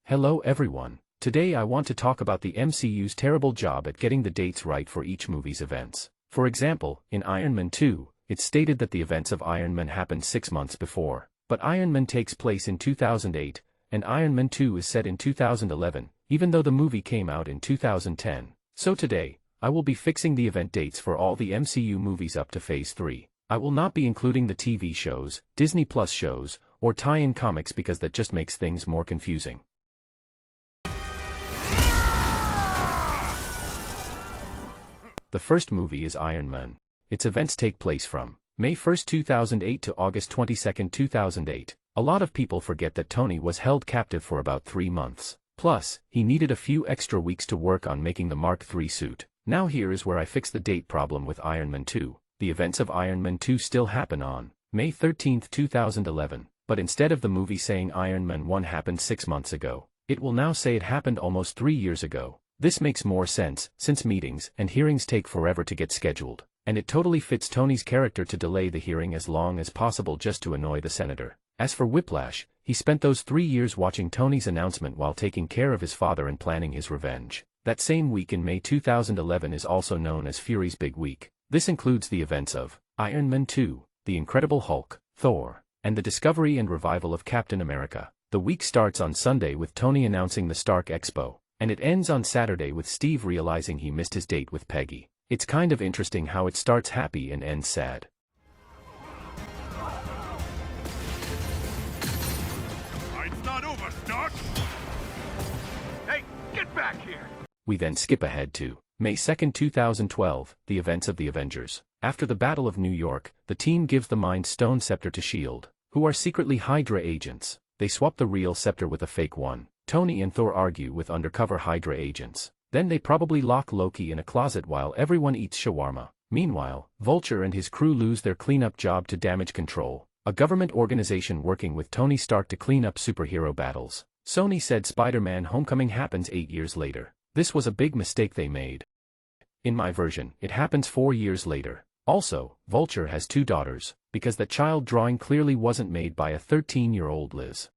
Hello everyone. Today I want to talk about the MCU's terrible job at getting the dates right for each movie's events. For example, in Iron Man 2, it's stated that the events of Iron Man happened 6 months before. But Iron Man takes place in 2008, and Iron Man 2 is set in 2011, even though the movie came out in 2010. So today, I will be fixing the event dates for all the MCU movies up to Phase 3. I will not be including the TV shows, Disney Plus shows, or tie-in comics because that just makes things more confusing. The first movie is Iron Man. Its events take place from May 1, 2008 to August 22, 2008. A lot of people forget that Tony was held captive for about 3 months. Plus, he needed a few extra weeks to work on making the Mark III suit. Now here is where I fix the date problem with Iron Man 2. The events of Iron Man 2 still happen on May 13, 2011. But instead of the movie saying Iron Man 1 happened 6 months ago, it will now say it happened almost 3 years ago. This makes more sense, since meetings and hearings take forever to get scheduled, and it totally fits Tony's character to delay the hearing as long as possible just to annoy the senator. As for Whiplash, he spent those 3 years watching Tony's announcement while taking care of his father and planning his revenge. That same week in May 2011 is also known as Fury's Big Week. This includes the events of Iron Man 2, The Incredible Hulk, Thor, and the discovery and revival of Captain America. The week starts on Sunday with Tony announcing the Stark Expo, and it ends on Saturday with Steve realizing he missed his date with Peggy. It's kind of interesting how it starts happy and ends sad. It's not over, Stark! Hey, get back here! We then skip ahead to May 2, 2012, the events of the Avengers. After the Battle of New York, the team gives the Mind Stone scepter to S.H.I.E.L.D., who are secretly Hydra agents. They swap the real scepter with a fake one. Tony and Thor argue with undercover Hydra agents. Then they probably lock Loki in a closet while everyone eats shawarma. Meanwhile, Vulture and his crew lose their cleanup job to Damage Control, a government organization working with Tony Stark to clean up superhero battles. Sony said Spider-Man Homecoming happens 8 years later. This was a big mistake they made. In my version, it happens 4 years later. Also, Vulture has 2 daughters, because that child drawing clearly wasn't made by a 13-year-old Liz.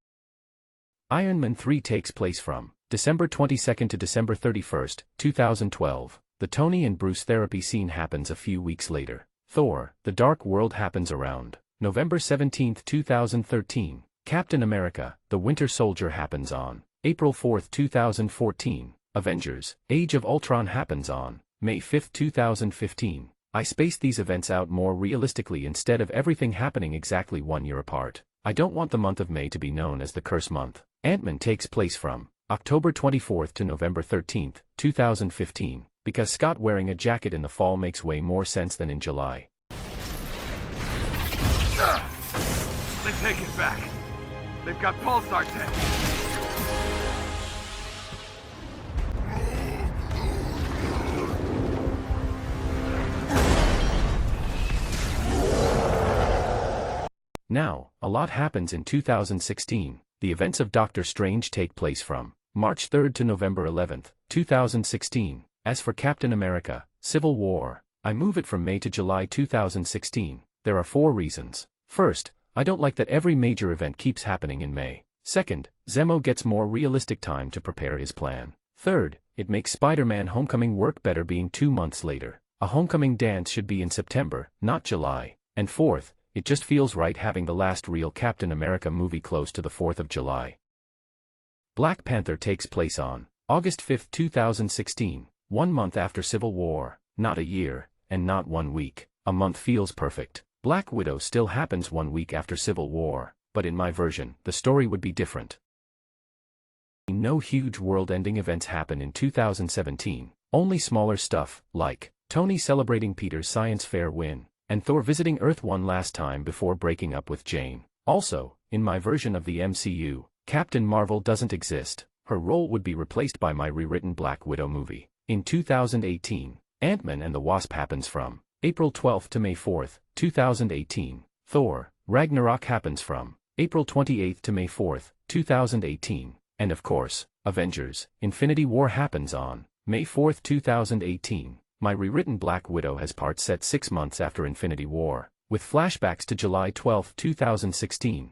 Iron Man 3 takes place from December 22 to December 31, 2012. The Tony and Bruce therapy scene happens a few weeks later. Thor, The Dark World happens around November 17, 2013. Captain America, The Winter Soldier happens on April 4, 2014. Avengers, Age of Ultron happens on May 5, 2015. I spaced these events out more realistically instead of everything happening exactly 1 year apart. I don't want the month of May to be known as the curse month. Ant-Man takes place from October 24 to November 13, 2015, because Scott wearing a jacket in the fall makes way more sense than in July. They take it back. They've got pulsar tech. Now, a lot happens in 2016. The events of Doctor Strange take place from March 3 to November 11, 2016. As for Captain America, Civil War, I move it from May to July 2016. There are 4 reasons. First, I don't like that every major event keeps happening in May. Second, Zemo gets more realistic time to prepare his plan. Third, it makes Spider-Man Homecoming work better being 2 months later. A homecoming dance should be in September, not July. And fourth, it just feels right having the last real Captain America movie close to the 4th of July. Black Panther takes place on August 5, 2016, 1 month after Civil War, not a year, and not 1 week. A month feels perfect. Black Widow still happens 1 week after Civil War, but in my version, the story would be different. No huge world-ending events happen in 2017, only smaller stuff, like Tony celebrating Peter's science fair win, and Thor visiting Earth one last time before breaking up with Jane. Also, in my version of the MCU, Captain Marvel doesn't exist. Her role would be replaced by my rewritten Black Widow movie. In 2018, Ant-Man and the Wasp happens from April 12 to May 4, 2018. Thor, Ragnarok happens from April 28 to May 4, 2018. And of course, Avengers, Infinity War happens on May 4, 2018. My rewritten Black Widow has parts set 6 months after Infinity War, with flashbacks to July 12, 2016.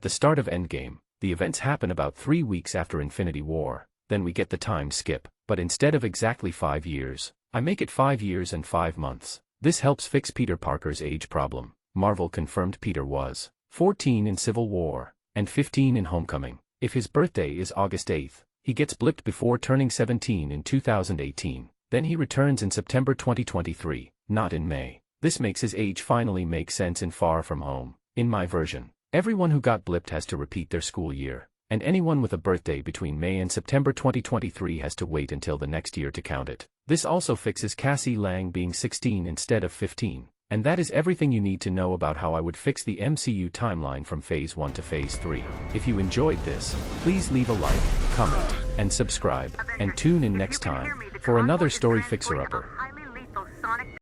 the start of Endgame, the events happen about 3 weeks after Infinity War, then we get the time skip, but instead of exactly 5 years, I make it 5 years and 5 months. This helps fix Peter Parker's age problem. Marvel confirmed Peter was 14 in Civil War, and 15 in Homecoming. If his birthday is August 8th, he gets blipped before turning 17 in 2018, then he returns in September 2023, not in May. This makes his age finally make sense in Far From Home. In my version, everyone who got blipped has to repeat their school year, and anyone with a birthday between May and September 2023 has to wait until the next year to count it. This also fixes Cassie Lang being 16 instead of 15. And that is everything you need to know about how I would fix the MCU timeline from Phase 1 to Phase 3. If you enjoyed this, please leave a like, comment, and subscribe, and tune in next time for another Story Fixer-Upper.